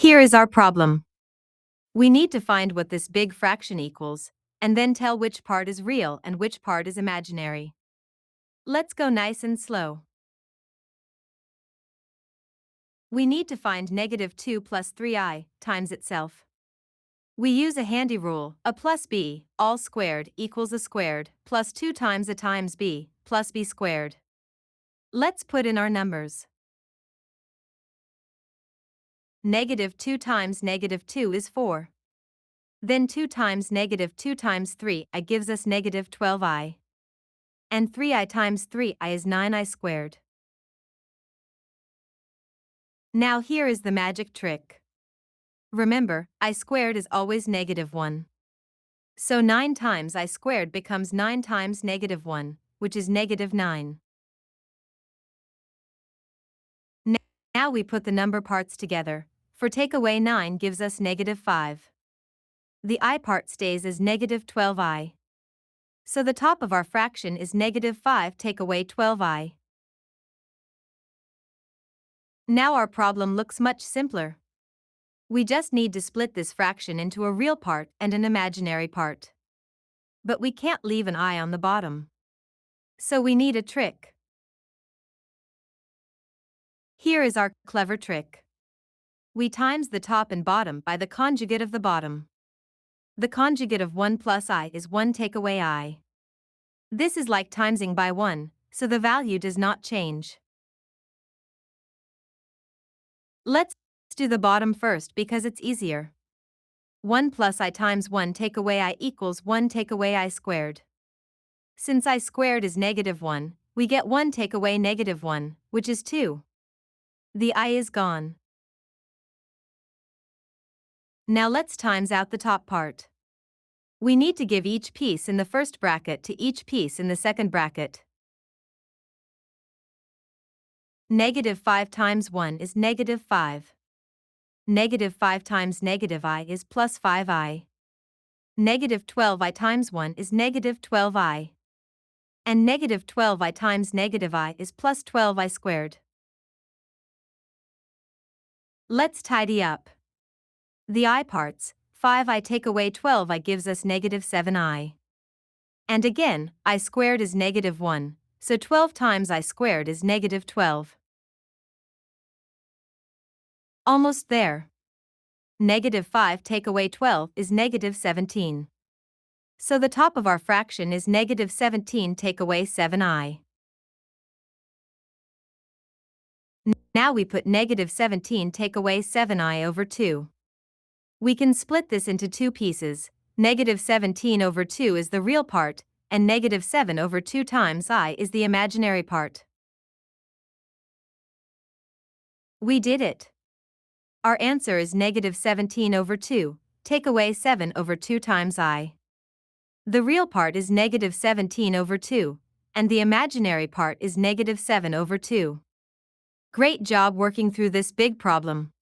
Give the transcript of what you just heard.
Here is our problem. We need to find what this big fraction equals, and then tell which part is real and which part is imaginary. Let's go nice and slow. We need to find -2 plus 3i times itself. We use a handy rule, a plus b, all squared, equals a squared, plus 2 times a times b, plus b squared. Let's put in our numbers. -2 times -2 is 4. Then 2 times -2 times 3i gives us -12i. And 3i times 3i is 9i squared. Now here is the magic trick. Remember, I squared is always -1. So 9 times I squared becomes 9 times -1, which is -9. Now we put the number parts together, for take away 9 gives us -5. The I part stays as -12i. So the top of our fraction is -5 take away 12i. Now our problem looks much simpler. We just need to split this fraction into a real part and an imaginary part. But we can't leave an I on the bottom. So we need a trick. Here is our clever trick. We times the top and bottom by the conjugate of the bottom. The conjugate of 1 plus I is 1 take away I. This is like timesing by 1, so the value does not change. Let's do the bottom first because it's easier. 1 plus I times 1 take away I equals 1 take away I squared. Since I squared is -1, we get 1 take away -1, which is 2. The I is gone. Now let's times out the top part. We need to give each piece in the first bracket to each piece in the second bracket. -5 times 1 is -5. -5 times -I is plus 5i. -12i times 1 is -12i. And -12i times -I is plus 12i squared. Let's tidy up. The I parts, 5i take away 12i gives us -7i. And again, I squared is -1, so 12 times I squared is -12. Almost there. -5 take away 12 is -17. So the top of our fraction is -17 take away 7i. Now we put -17 take away 7i over 2. We can split this into two pieces. -17 over 2 is the real part, and -7 over 2 times I is the imaginary part. We did it. Our answer is -17 over 2, take away 7 over 2 times I. The real part is -17 over 2, and the imaginary part is -7 over 2. Great job working through this big problem.